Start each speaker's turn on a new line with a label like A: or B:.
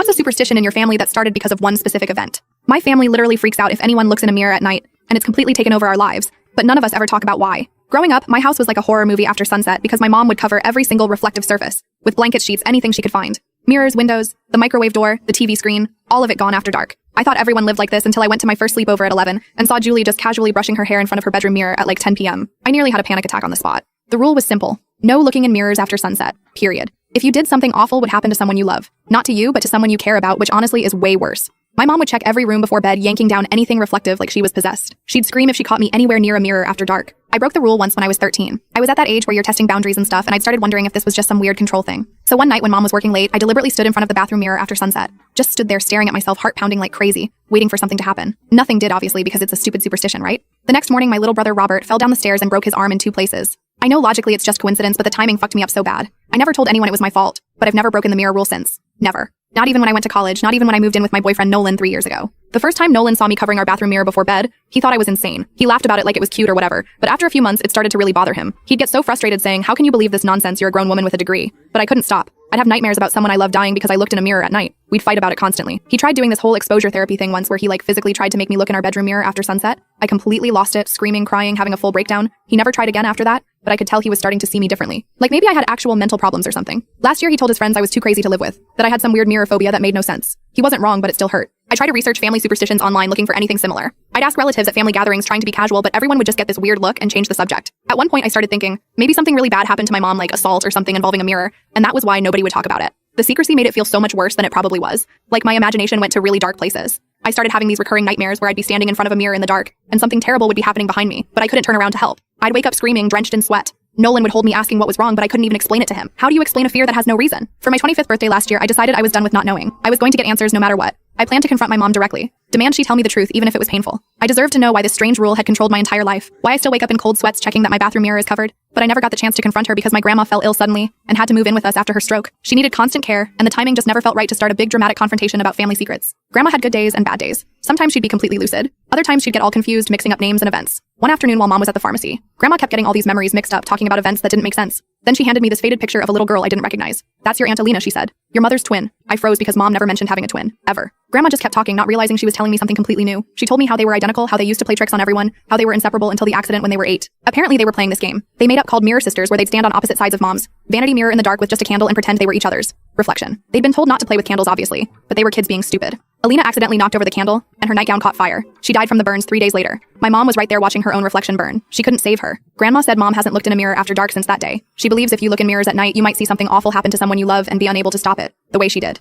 A: What's a superstition in your family that started because of one specific event? My family literally freaks out if anyone looks in a mirror at night, and it's completely taken over our lives, but none of us ever talk about why. Growing up, my house was like a horror movie after sunset because my mom would cover every single reflective surface with blanket sheets, anything she could find. Mirrors, windows, the microwave door, the TV screen, all of it gone after dark. I thought everyone lived like this until I went to my first sleepover at 11 and saw Julie just casually brushing her hair in front of her bedroom mirror at like 10 p.m. I nearly had a panic attack on the spot. The rule was simple. No looking in mirrors after sunset. Period. If you did something awful would happen to someone you love. Not to you, but to someone you care about, which honestly is way worse. My mom would check every room before bed, yanking down anything reflective like she was possessed. She'd scream if she caught me anywhere near a mirror after dark. I broke the rule once when I was 13. I was at that age where you're testing boundaries and stuff, and I'd started wondering if this was just some weird control thing. So one night when mom was working late, I deliberately stood in front of the bathroom mirror after sunset. Just stood there staring at myself, heart pounding like crazy, waiting for something to happen. Nothing did, obviously, because it's a stupid superstition, right? The next morning, my little brother Robert fell down the stairs and broke his arm in 2 places. I know logically it's just coincidence, but the timing fucked me up so bad. I never told anyone it was my fault, but I've never broken the mirror rule since. Never. Not even when I went to college, not even when I moved in with my boyfriend Nolan 3 years ago. The first time Nolan saw me covering our bathroom mirror before bed, he thought I was insane. He laughed about it like it was cute or whatever, but after a few months it started to really bother him. He'd get so frustrated saying, "How can you believe this nonsense? You're a grown woman with a degree." But I couldn't stop. I'd have nightmares about someone I loved dying because I looked in a mirror at night. We'd fight about it constantly. He tried doing this whole exposure therapy thing once where he physically tried to make me look in our bedroom mirror after sunset. I completely lost it, screaming, crying, having a full breakdown. He never tried again after that, but I could tell he was starting to see me differently. Like maybe I had actual mental problems or something. Last year he told his friends I was too crazy to live with, that I had some weird mirror phobia that made no sense. He wasn't wrong, but it still hurt. I tried to research family superstitions online looking for anything similar. I'd ask relatives at family gatherings trying to be casual, but everyone would just get this weird look and change the subject. At one point I started thinking, maybe something really bad happened to my mom, like assault or something involving a mirror, and that was why nobody would talk about it. The secrecy made it feel so much worse than it probably was. Like my imagination went to really dark places. I started having these recurring nightmares where I'd be standing in front of a mirror in the dark, and something terrible would be happening behind me, but I couldn't turn around to help. I'd wake up screaming, drenched in sweat. Nolan would hold me asking what was wrong, but I couldn't even explain it to him. How do you explain a fear that has no reason? For my 25th birthday last year, I decided I was done with not knowing. I was going to get answers no matter what. I planned to confront my mom directly. Demand she tell me the truth even if it was painful. I deserved to know why this strange rule had controlled my entire life, why I still wake up in cold sweats checking that my bathroom mirror is covered. But I never got the chance to confront her because my grandma fell ill suddenly and had to move in with us after her stroke. She needed constant care, and the timing just never felt right to start a big dramatic confrontation about family secrets. Grandma had good days and bad days. Sometimes she'd be completely lucid. Other times she'd get all confused, mixing up names and events. One afternoon while mom was at the pharmacy, grandma kept getting all these memories mixed up, talking about events that didn't make sense. Then she handed me this faded picture of a little girl I didn't recognize. "That's your Aunt Alina," she said. "Your mother's twin." I froze because mom never mentioned having a twin. Ever. Grandma just kept talking, not realizing she was telling me something completely new. She told me how they were identical, how they used to play tricks on everyone, how they were inseparable until the accident when they were 8. Apparently they were playing this game they made up called Mirror Sisters, where they'd stand on opposite sides of mom's vanity mirror in the dark with just a candle and pretend they were each other's reflection. They'd been told not to play with candles, obviously, but they were kids being stupid. Alina accidentally knocked over the candle, and her nightgown caught fire. She died from the burns 3 days later. My mom was right there watching her own reflection burn. She couldn't save her. Grandma said mom hasn't looked in a mirror after dark since that day. She believes if you look in mirrors at night, you might see something awful happen to someone you love and be unable to stop it, the way she did.